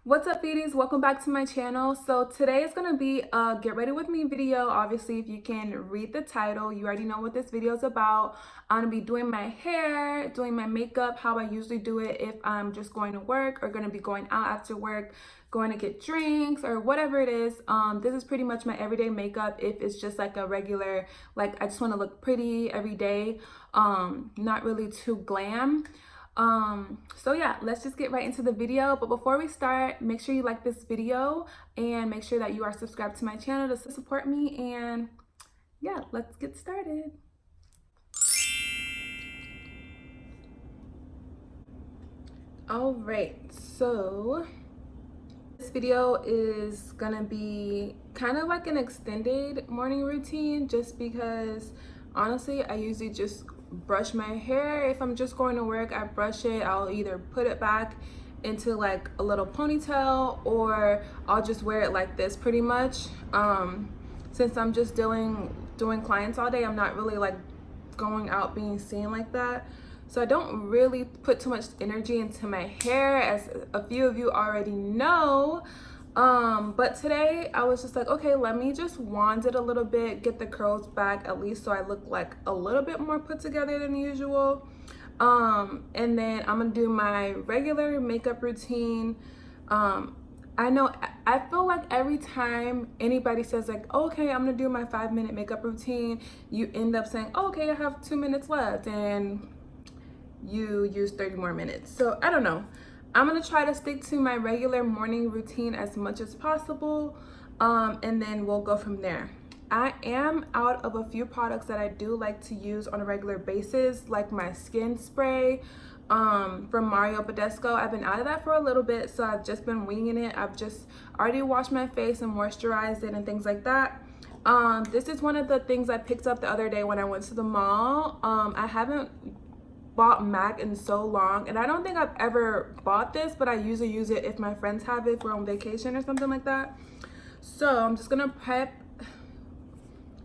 What's up, beauties? Welcome back to my channel. So today is going to be a get ready with me video. Obviously, if you can read the title, you already know what this video is about. I'm going to be doing my hair, doing my makeup, how I usually do it if I'm just going to work or going to be going out after work, going to get drinks or whatever it is. This is pretty much my everyday makeup if it's just like a regular, like I just want to look pretty every day, not really too glam. So yeah, let's just get right into the video. But before we start, make sure you like this video and make sure that you are subscribed to my channel to support me. And yeah, let's get started. All right, so this video is gonna be kind of like an extended morning routine just because honestly I usually just brush my hair. If I'm just going to work, I brush it. I'll either put it back into like a little ponytail or I'll just wear it like this pretty much. Since I'm just doing clients all day, I'm not really like going out being seen like that. So I don't really put too much energy into my hair, as a few of you already know. But today I was just like, okay, let me just wand it a little bit, get the curls back at least so I look like a little bit more put together than usual. And then I'm gonna do my regular makeup routine. I feel like every time anybody says like, okay, I'm gonna do my 5-minute makeup routine, you end up saying, oh, okay, I have 2 minutes left, and you use 30 more minutes. So I don't know. I'm gonna try to stick to my regular morning routine as much as possible, and then we'll go from there. I am out of a few products that I do like to use on a regular basis, like my skin spray from Mario Badescu. I've been out of that for a little bit, so I've just been winging it. I've just already washed my face and moisturized it and things like that. This is one of the things I picked up the other day when I went to the mall. I haven't bought MAC in so long, and I don't think I've ever bought this, but I usually use it if my friends have it, if we're on vacation or something like that. So I'm just gonna prep.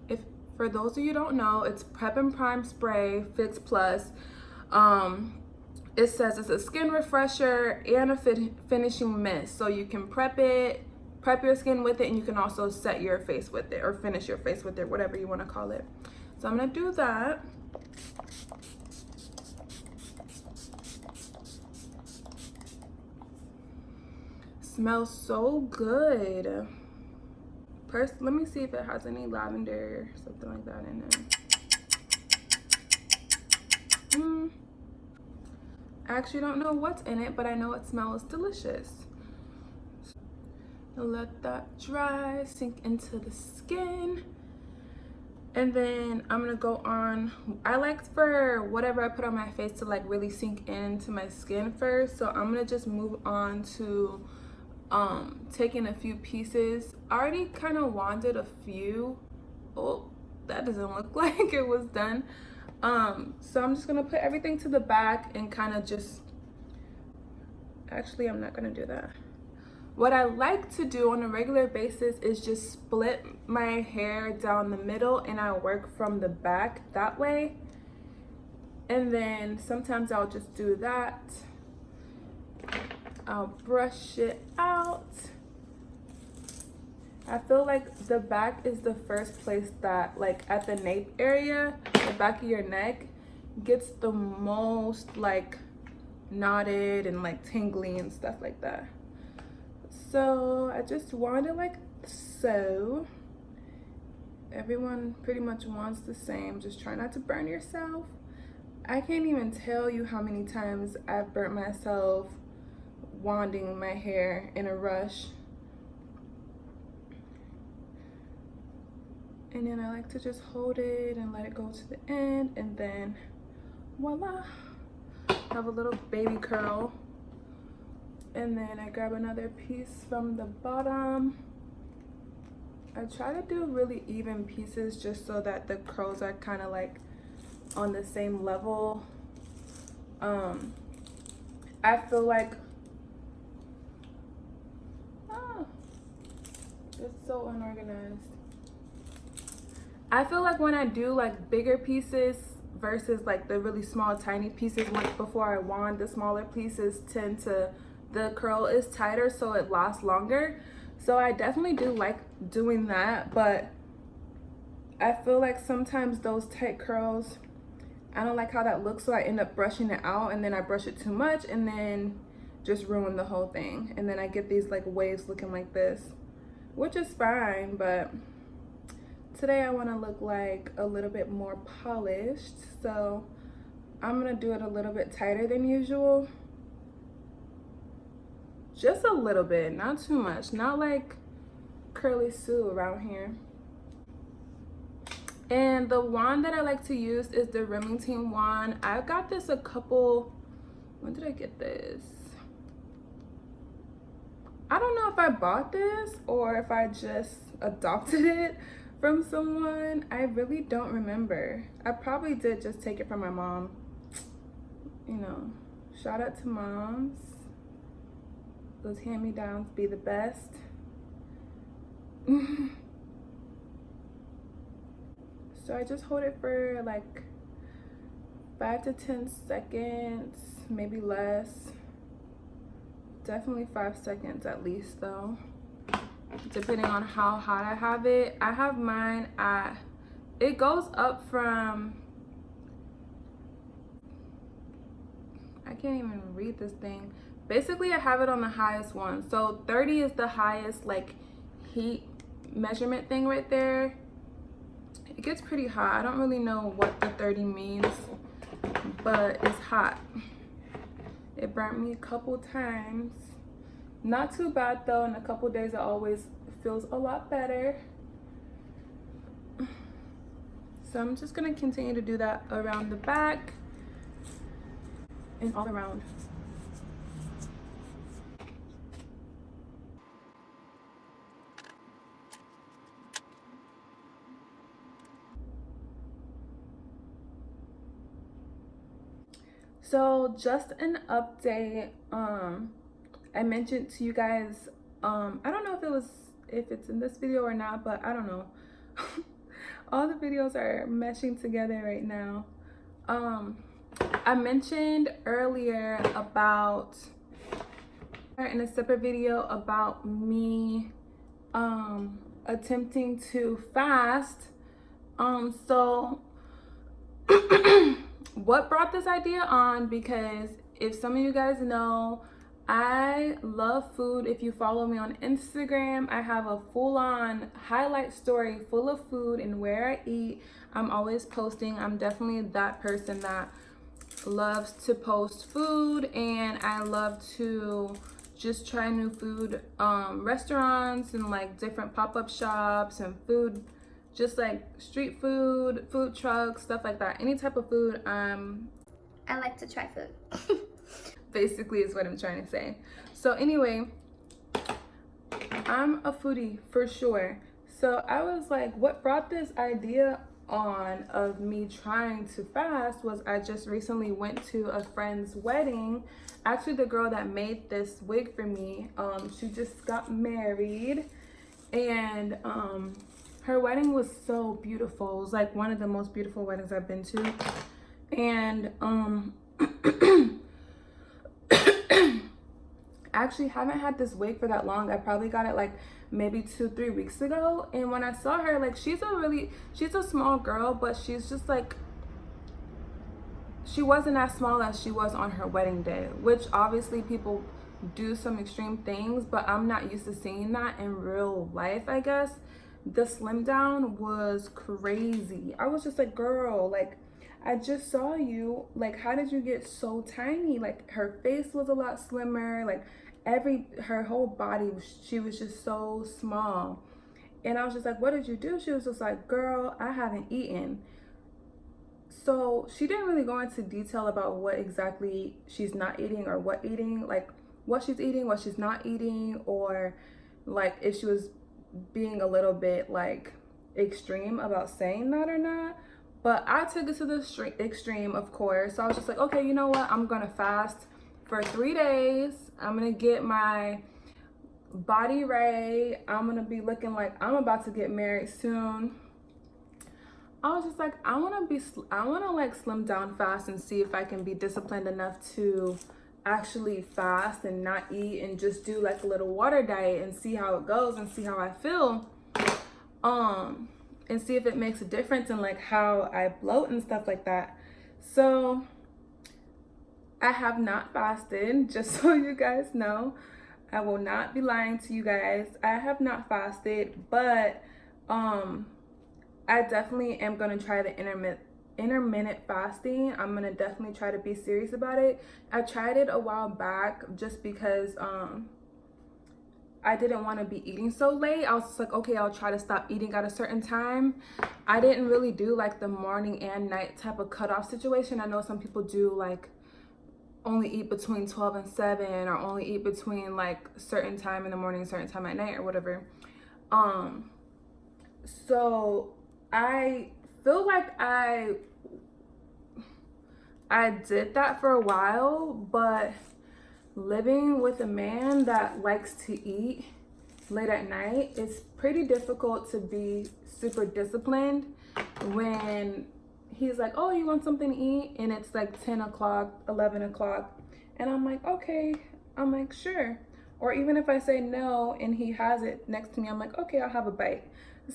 If for those of you who don't know, it's Prep and Prime Spray Fix Plus. It says it's a skin refresher and a finishing mist, so you can prep your skin with it, and you can also set your face with it or finish your face with it, whatever you want to call it. So I'm gonna do that. Smells so good. First, let me see if it has any lavender, something like that in it. I actually don't know what's in it, but I know it smells delicious. Let that dry, sink into the skin. And then I'm gonna go on, I like for whatever I put on my face to like really sink into my skin first. So I'm gonna just move on to taking a few pieces. I already kind of wanded a few. Oh, that doesn't look like it was done. So I'm just gonna put everything to the back and kind of just, actually I'm not gonna do that. What I like to do on a regular basis is just split my hair down the middle and I work from the back that way. And then sometimes I'll just do that. I'll brush it out. I feel like the back is the first place that, like at the nape area, the back of your neck gets the most like knotted and like tingly and stuff like that. So I just wand it like so. Everyone pretty much wants the same. Just try not to burn yourself. I can't even tell you how many times I've burnt myself wanding my hair in a rush. And then I like to just hold it and let it go to the end, and then voila, have a little baby curl. And then I grab another piece from the bottom. I try to do really even pieces just so that the curls are kind of like on the same level. I feel like it's so unorganized. I feel like when I do like bigger pieces versus like the really small tiny pieces, like before I wand, the smaller pieces tend to the curl is tighter so it lasts longer. So I definitely do like doing that, but I feel like sometimes those tight curls, I don't like how that looks, so I end up brushing it out, and then I brush it too much and then just ruin the whole thing, and then I get these like waves looking like this, which is fine. But today I want to look like a little bit more polished, so I'm gonna do it a little bit tighter than usual, just a little bit, not too much, not like Curly Sue around here. And the wand that I like to use is the Remington wand. I got this a couple, when did I get this? I don't know if I bought this or if I just adopted it from someone. I really don't remember. I probably did just take it from my mom. You know, shout out to moms. Those hand-me-downs be the best. So I just hold it for like 5 to 10 seconds, maybe less. Definitely 5 seconds at least though, depending on how hot I have it. I have mine at, it goes up from, I can't even read this thing. Basically I have it on the highest one. So 30 is the highest like heat measurement thing right there. It gets pretty hot. I don't really know what the 30 means, but it's hot. It burnt me a couple times. Not too bad though. In a couple days it always feels a lot better. So I'm just gonna continue to do that around the back and all around. So just an update. I mentioned to you guys, I don't know if it's in this video or not, but I don't know. All the videos are meshing together right now. I mentioned earlier about, in a separate video, about me attempting to fast. So what brought this idea on, because if some of you guys know, I love food. If you follow me on Instagram, I have a full-on highlight story full of food and where I eat. I'm always posting. I'm definitely that person that loves to post food, and I love to just try new food restaurants and like different pop-up shops and food, just like street food, food trucks, stuff like that. Any type of food. I like to try food. Basically is what I'm trying to say. So anyway, I'm a foodie for sure. So I was like, what brought this idea on of me trying to fast was I just recently went to a friend's wedding. Actually, the girl that made this wig for me, she just got married, and her wedding was so beautiful. It was like one of the most beautiful weddings I've been to. And I actually haven't had this wig for that long. I probably got it like maybe 2-3 weeks ago. And when I saw her, like, she's a small girl, but she's just like, she wasn't as small as she was on her wedding day, which obviously people do some extreme things, but I'm not used to seeing that in real life, I guess. The slim down was crazy. I was just like, girl, like, I just saw you, like, how did you get so tiny? Like, her face was a lot slimmer, like her whole body, she was just so small. And I was just like, what did you do? She was just like, girl, I haven't eaten. So she didn't really go into detail about what exactly she's not eating, or what eating, like what she's eating, what she's not eating, or like if she was being a little bit like extreme about saying that or not. But I took it to the extreme, of course. So I was just like, okay, you know what? I'm gonna fast for 3 days. I'm gonna get my body right. I'm gonna be looking like I'm about to get married soon. I was just like, I wanna like slim down fast and see if I can be disciplined enough to actually fast and not eat and just do like a little water diet and see how it goes and see how I feel, and see if it makes a difference in like how I bloat and stuff like that. So I have not fasted, just so you guys know. I will not be lying to you guys. I have not fasted, but I definitely am gonna try the intermittent fasting. I'm gonna definitely try to be serious about it. I tried it a while back just because I didn't want to be eating so late. I was just like, okay, I'll try to stop eating at a certain time. I didn't really do like the morning and night type of cutoff situation. I know some people do like only eat between 12 and 7, or only eat between like a certain time in the morning, certain time at night, or whatever. So I feel like I did that for a while, but living with a man that likes to eat late at night, it's pretty difficult to be super disciplined when he's like, oh, you want something to eat? And it's like 10 o'clock, 11 o'clock. And I'm like, okay. I'm like, sure. Or even if I say no and he has it next to me, I'm like, okay, I'll have a bite.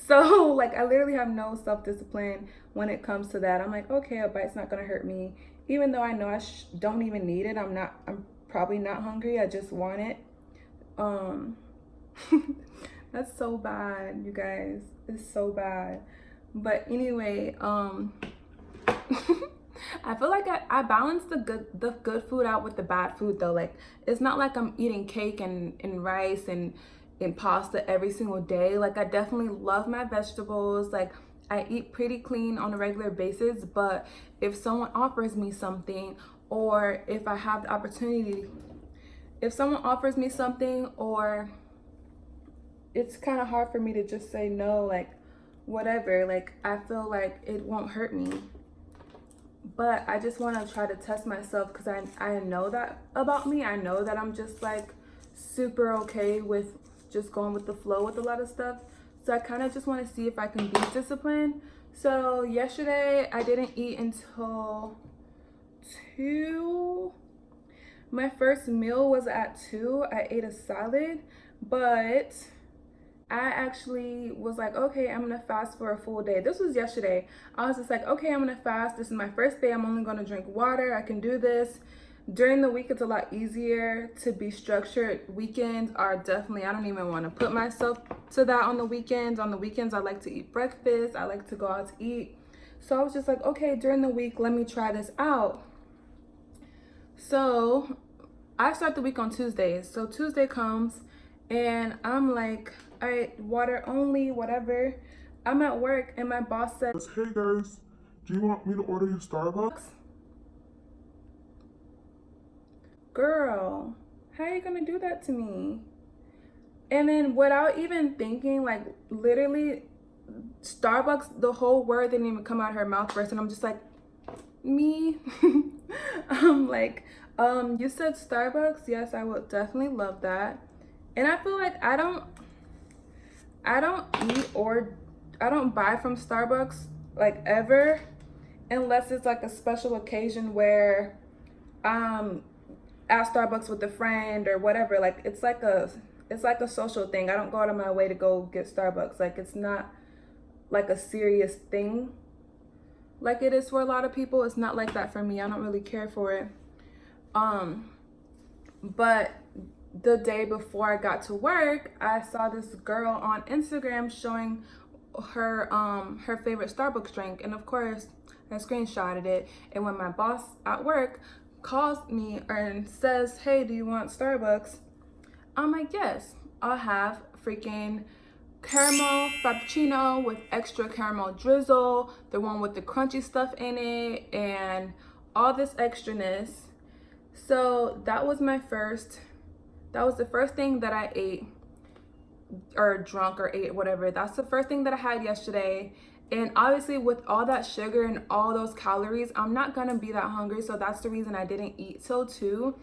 So like I literally have no self-discipline when it comes to that. I'm like, okay, a bite's not gonna hurt me. Even though I know I don't even need it. I'm probably not hungry. I just want it. That's so bad, you guys. It's so bad. But anyway, I feel like I balance the good food out with the bad food though. Like it's not like I'm eating cake and rice and pasta every single day. Like I definitely love my vegetables. Like I eat pretty clean on a regular basis, but if someone offers me something, or if I have the opportunity, if someone offers me something, or it's kind of hard for me to just say no, like whatever, like I feel like it won't hurt me. But I just want to try to test myself because I know that about me. I know that I'm just like super okay with just going with the flow with a lot of stuff. So I kind of just want to see if I can be disciplined. So yesterday I didn't eat until 2. My first meal was at 2. I ate a salad, but I actually was like, okay, I'm gonna fast for a full day. This was yesterday. I was just like, okay, I'm gonna fast. This is my first day. I'm only gonna drink water. I can do this. During the week, it's a lot easier to be structured. Weekends are definitely, I don't even want to put myself to that on the weekends. On the weekends, I like to eat breakfast. I like to go out to eat. So I was just like, okay, during the week, let me try this out. So I start the week on Tuesdays. So Tuesday comes and I'm like, all right, water only, whatever. I'm at work and my boss says, Hey guys, do you want me to order you Starbucks? girl, how are you gonna do that to me? And then without even thinking, like literally Starbucks, the whole word didn't even come out of her mouth first. And I'm just like, me? I'm like, you said Starbucks? Yes, I would definitely love that. And I feel like I don't eat or I don't buy from Starbucks like ever, unless it's like a special occasion where at Starbucks with a friend or whatever. Like it's like a social thing. I don't go out of my way to go get Starbucks. Like it's not like a serious thing like it is for a lot of people. It's not like that for me. I don't really care for it. But the day before I got to work, I saw this girl on Instagram showing her her favorite Starbucks drink, and of course I screenshotted it. And when my boss at work calls me and says, hey, do you want Starbucks? I'm like, yes, I'll have freaking caramel frappuccino with extra caramel drizzle, the one with the crunchy stuff in it, and all this extraness. So that was the first thing that I ate or drunk or ate, whatever. That's the first thing that I had yesterday. And obviously with all that sugar and all those calories, I'm not gonna be that hungry. So that's the reason I didn't eat till 2.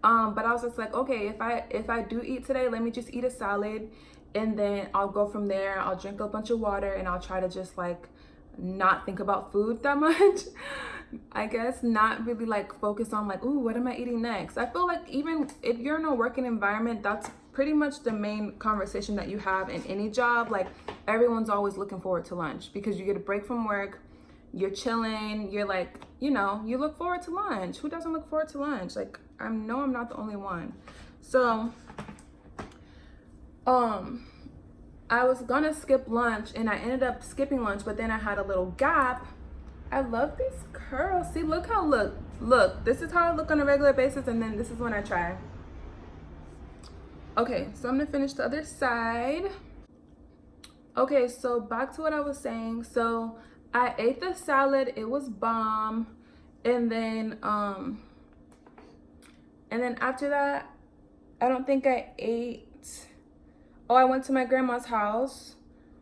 But I was just like, okay, if I do eat today, let me just eat a salad, and then I'll go from there. I'll drink a bunch of water, and I'll try to just like not think about food that much. I guess not really like focus on like, ooh, what am I eating next? I feel like even if you're in a working environment, that's pretty much the main conversation that you have in any job. Like everyone's always looking forward to lunch because you get a break from work, you're chilling, you're like, you know, you look forward to lunch. Who doesn't look forward to lunch? Like I'm not the only one. So I was gonna skip lunch and I ended up skipping lunch, but then I had a little gap. I love these curls. See, look how look, this is how I look on a regular basis, and then this is when I try. Okay, so I'm gonna finish the other side. Okay, so back to what I was saying. So I ate the salad, it was bomb. And then after that, I don't think I ate. Oh, I went to my grandma's house.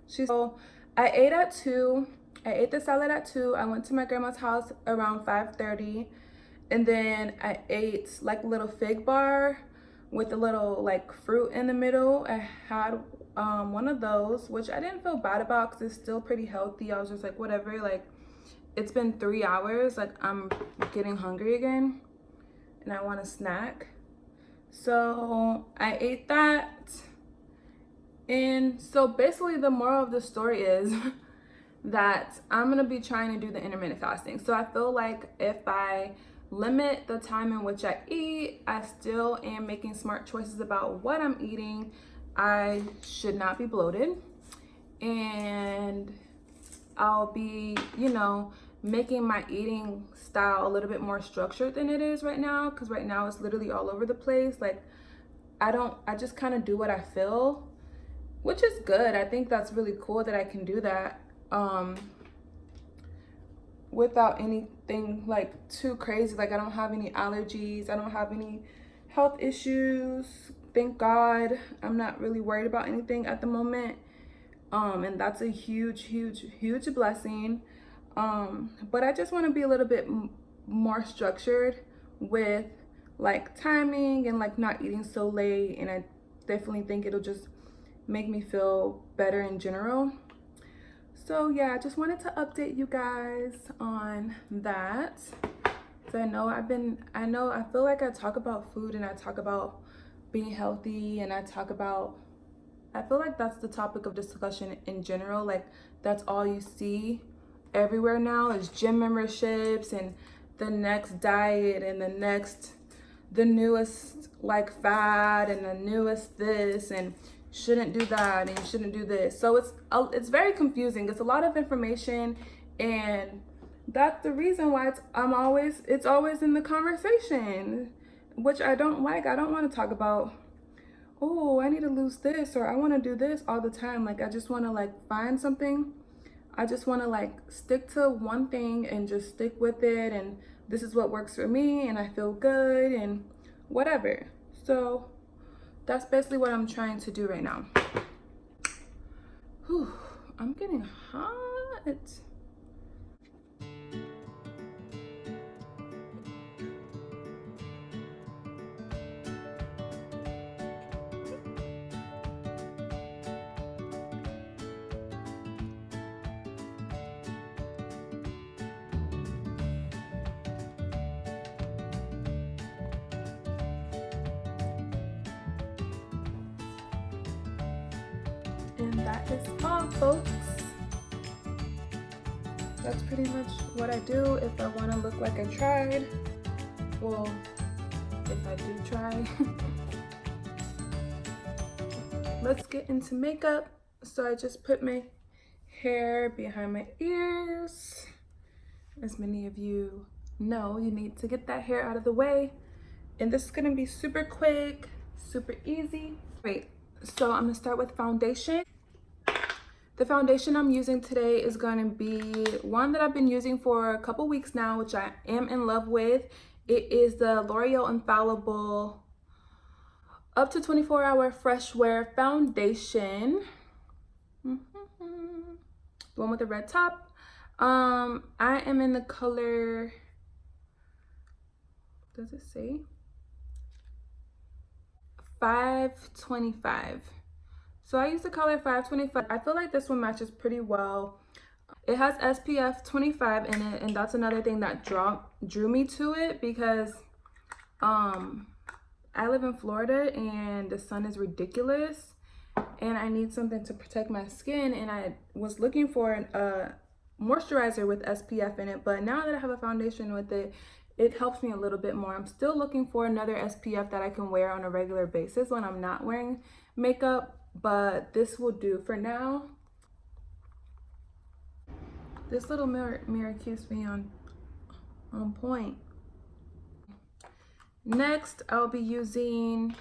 So I ate at 2. I ate the salad at 2. I went to my grandma's house around 5:30. And then I ate like a little fig bar with a little like fruit in the middle. I had one of those, which I didn't feel bad about because it's still pretty healthy. I was just like, whatever, like it's been 3 hours, like I'm getting hungry again and I want a snack. So I ate that. And so basically the moral of the story is that I'm gonna be trying to do the intermittent fasting. So I feel like if I limit the time in which I eat, I still am making smart choices about what I'm eating. I should not be bloated, and I'll be, you know, making my eating style a little bit more structured than it is right now, because right now it's literally all over the place. Like I just kind of do what I feel, which is good. I think that's really cool that I can do that without anything like too crazy. Like I don't have any allergies, I don't have any health issues, thank God. I'm not really worried about anything at the moment, and that's a huge blessing. But I just want to be a little bit more structured with like timing and like not eating so late, and I definitely think it'll just make me feel better in general. So yeah, I just wanted to update you guys on that. So I feel like I talk about food and I talk about being healthy and I feel like that's the topic of discussion in general. Like that's all you see everywhere now is gym memberships and the next diet and the newest like fad and the newest this, and shouldn't do that and you shouldn't do this. So it's very confusing. It's a lot of information, and that's the reason why it's always in the conversation, which I don't like. I don't want to talk about, oh, I need to lose this or I want to do this all the time. Like I just want to like find something. I just want to like stick to one thing and just stick with it, and this is what works for me and I feel good and whatever. So that's basically what I'm trying to do right now. Whew, I'm getting hot. And that is all, folks. That's pretty much what I do if I want to look like I tried. Well, if I do try. Let's get into makeup. So I just put my hair behind my ears. As many of you know, you need to get that hair out of the way. And this is gonna be super quick, super easy. Great. So I'm gonna start with foundation. The foundation I'm using today is gonna be one that I've been using for a couple weeks now, which I am in love with. It is the L'Oreal Infallible Up to 24-Hour Fresh Wear Foundation. The one with the red top. I am in the color, does it say? 525. So I use the color 525. I feel like this one matches pretty well. It has SPF 25 in it, and that's another thing that drew me to it, because I live in Florida and the sun is ridiculous and I need something to protect my skin, and I was looking for a moisturizer with SPF in it, but now that I have a foundation with it, it helps me a little bit more. I'm still looking for another SPF that I can wear on a regular basis when I'm not wearing makeup, but this will do for now. This little mirror keeps me on point. Next, I'll be using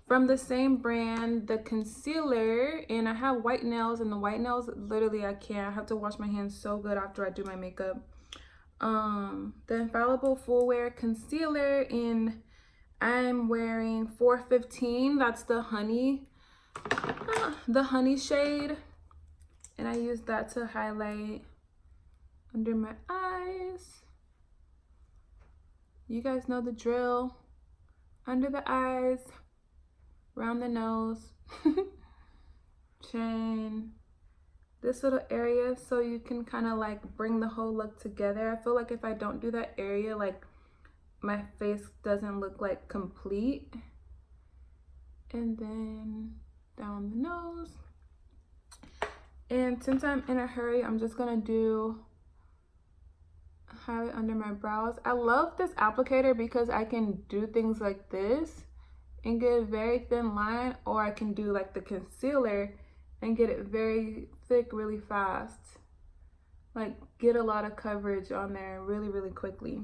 from the same brand the concealer, and I have white nails, and the white nails literally I have to wash my hands so good after I do my makeup. The Infallible Full Wear Concealer, and I'm wearing 415. That's the honey shade, and I use that to highlight under my eyes. You guys know the drill. Under the eyes, around the nose, chin, this little area, so you can kind of like bring the whole look together. I feel like if I don't do that area, like my face doesn't look like complete. And then down the nose. And since I'm in a hurry, I'm just gonna do highlight under my brows. I love this applicator because I can do things like this and get a very thin line, or I can do like the concealer and get it very thick really fast, like get a lot of coverage on there really quickly.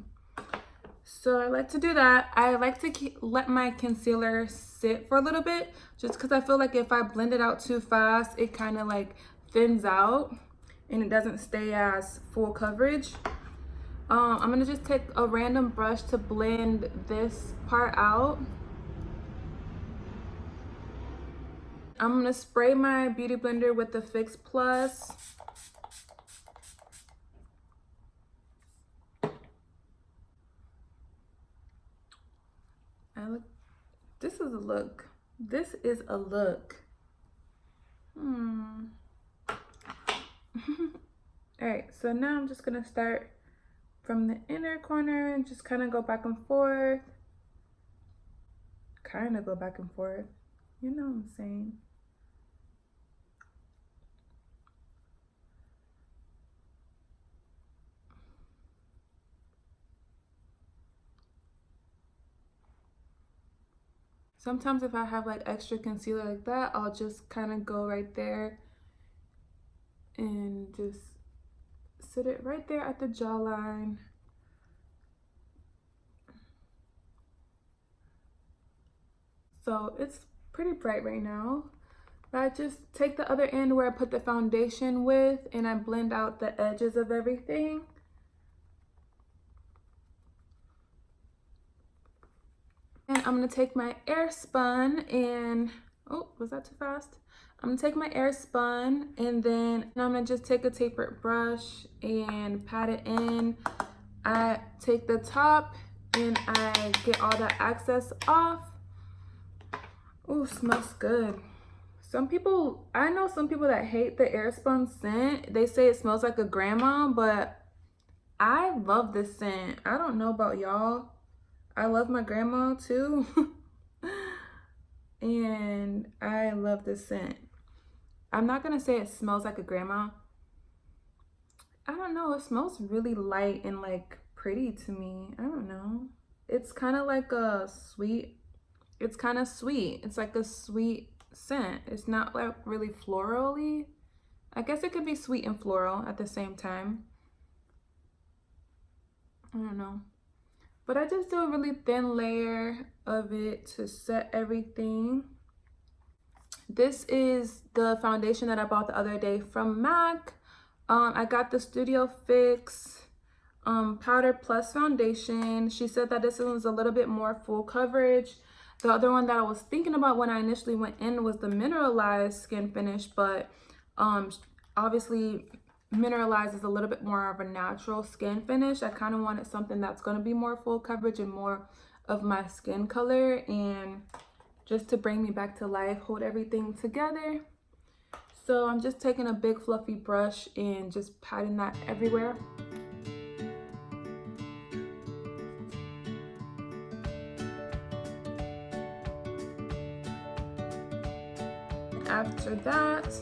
So I like to do that. I like to let my concealer sit for a little bit, just because I feel like if I blend it out too fast, it kind of like thins out and it doesn't stay as full coverage. I'm gonna just take a random brush to blend this part out. I'm gonna spray my beauty blender with the Fix Plus. This is a look. This is a look. All right, so now I'm just gonna start from the inner corner and just kind of go back and forth. You know what I'm saying? Sometimes if I have like extra concealer like that, I'll just kind of go right there and just sit it right there at the jawline. So it's pretty bright right now. But I just take the other end where I put the foundation with, and I blend out the edges of everything. And I'm gonna take my Airspun and, oh, was that too fast? I'm gonna take my Airspun, and then I'm gonna just take a tapered brush and pat it in. I take the top and I get all the excess off. Oh, smells good. I know some people that hate the Airspun scent. They say it smells like a grandma, but I love this scent. I don't know about y'all. I love my grandma too. And I love this scent. I'm not gonna say it smells like a grandma. I don't know, it smells really light and like pretty to me. I don't know. It's kind of like a sweet, it's kind of sweet. It's like a sweet scent. It's not like really florally. I guess it could be sweet and floral at the same time. I don't know. But I just do a really thin layer of it to set everything. This is the foundation that I bought the other day from MAC. I got the Studio Fix Powder Plus foundation. She said that this one's a little bit more full coverage. The other one that I was thinking about when I initially went in was the mineralized skin finish, but obviously mineralized is a little bit more of a natural skin finish. I kind of wanted something that's going to be more full coverage and more of my skin color, and just to bring me back to life, hold everything together. So I'm just taking a big fluffy brush and just patting that everywhere. After that,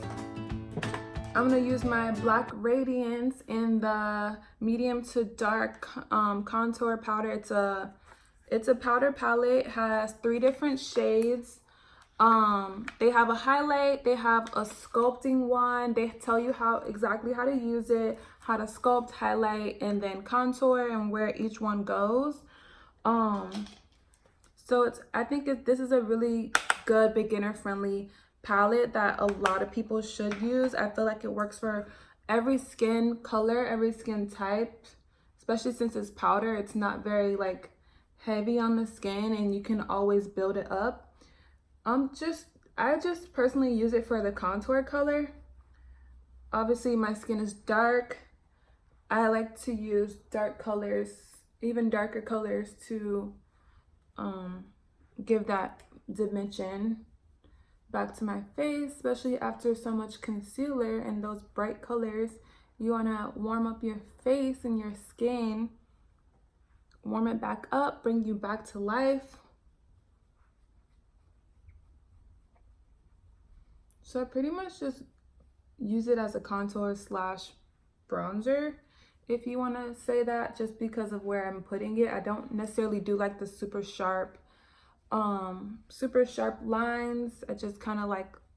I'm gonna use my Black Radiance in the medium to dark contour powder. It's a powder palette. It has 3 different shades. They have a highlight, they have a sculpting one. They tell you exactly how to use it, how to sculpt, highlight, and then contour, and where each one goes. So I think this is a really good beginner friendly palette that a lot of people should use. I feel like it works for every skin color, every skin type, especially since it's powder. It's not very like heavy on the skin, and you can always build it up. I just personally use it for the contour color. Obviously my skin is dark. I like to use dark colors, even darker colors, to give that dimension back to my face, especially after so much concealer and those bright colors. You want to warm up your face and your skin, warm it back up, bring you back to life. So I pretty much just use it as a contour slash bronzer, if you want to say that, just because of where I'm putting it. I don't necessarily do like the super sharp lines. I just kind of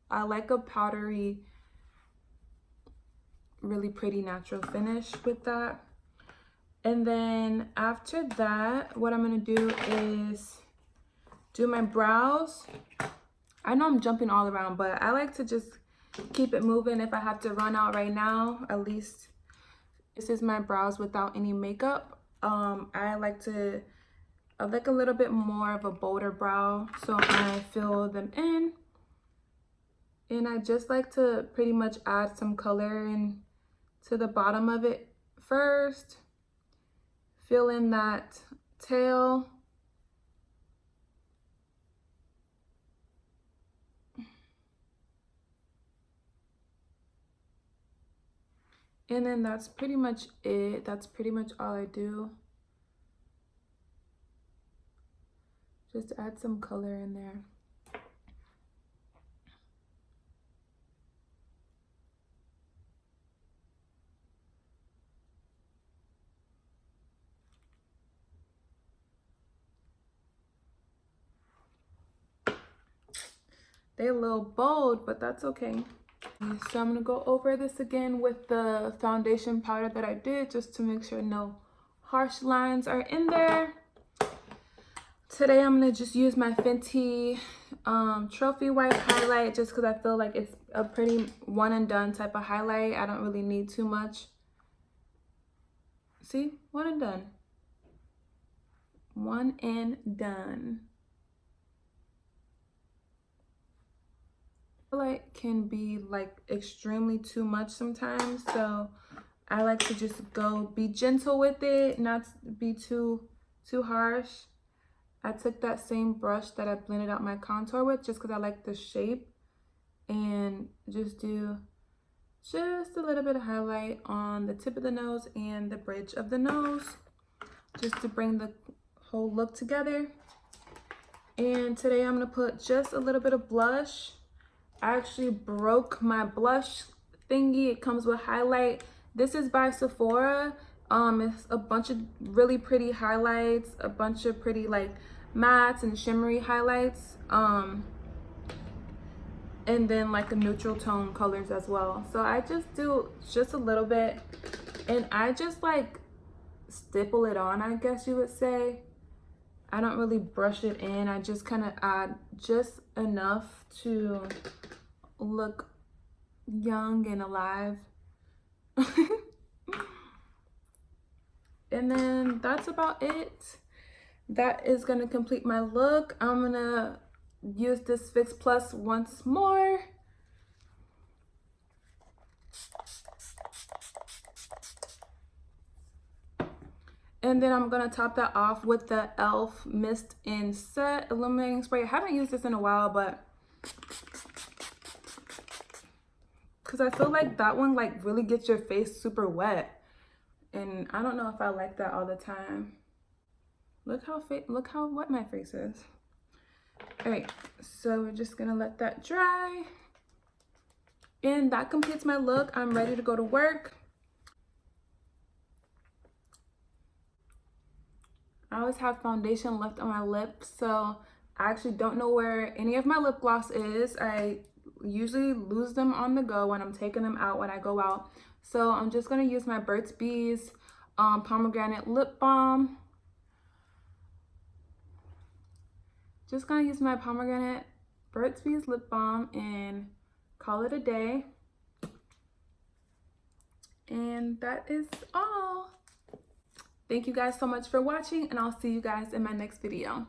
I like a powdery, really pretty natural finish with that. And then after that, what I'm going to do is do my brows. I know I'm jumping all around, but I like to just keep it moving. If I have to run out right now, at least this is my brows without any makeup. I like a little bit more of a bolder brow, so I fill them in. And I just like to pretty much add some color in to the bottom of it first. Fill in that tail. And then that's pretty much it. That's pretty much all I do. Just add some color in there. They're a little bold, but that's okay. So I'm gonna go over this again with the foundation powder that I did, just to make sure no harsh lines are in there. Today I'm gonna just use my Fenty Trophy Wipe highlight, just because I feel like it's a pretty one and done type of highlight. I don't really need too much. See, one and done. One and done. Highlight can be like extremely too much sometimes, so I like to just be gentle with it, not be too harsh. I took that same brush that I blended out my contour with, just because I like the shape, and just do just a little bit of highlight on the tip of the nose and the bridge of the nose, just to bring the whole look together. And today I'm gonna put just a little bit of blush. I actually broke my blush thingy. It comes with highlight. This is by Sephora. It's a bunch of really pretty highlights, a bunch of pretty like mattes and shimmery highlights, and then like a neutral tone colors as well. So I just do just a little bit, and I just like stipple it on, I guess you would say. I don't really brush it in. I just kind of add just enough to look young and alive. And then that's about it. That is gonna complete my look. I'm gonna use this Fix Plus once more. And then I'm gonna top that off with the e.l.f. Mist and Set Illuminating Spray. I haven't used this in a while, but because I feel like that one like really gets your face super wet. And I don't know if I like that all the time. Look how wet my face is. All right, so we're just gonna let that dry. And that completes my look. I'm ready to go to work. I always have foundation left on my lips, so I actually don't know where any of my lip gloss is. I usually lose them on the go when I'm taking them out when I go out. So I'm just gonna use my Burt's Bees pomegranate lip balm. Just gonna use my pomegranate Burt's Bees lip balm and call it a day. And that is all. Thank you guys so much for watching, and I'll see you guys in my next video.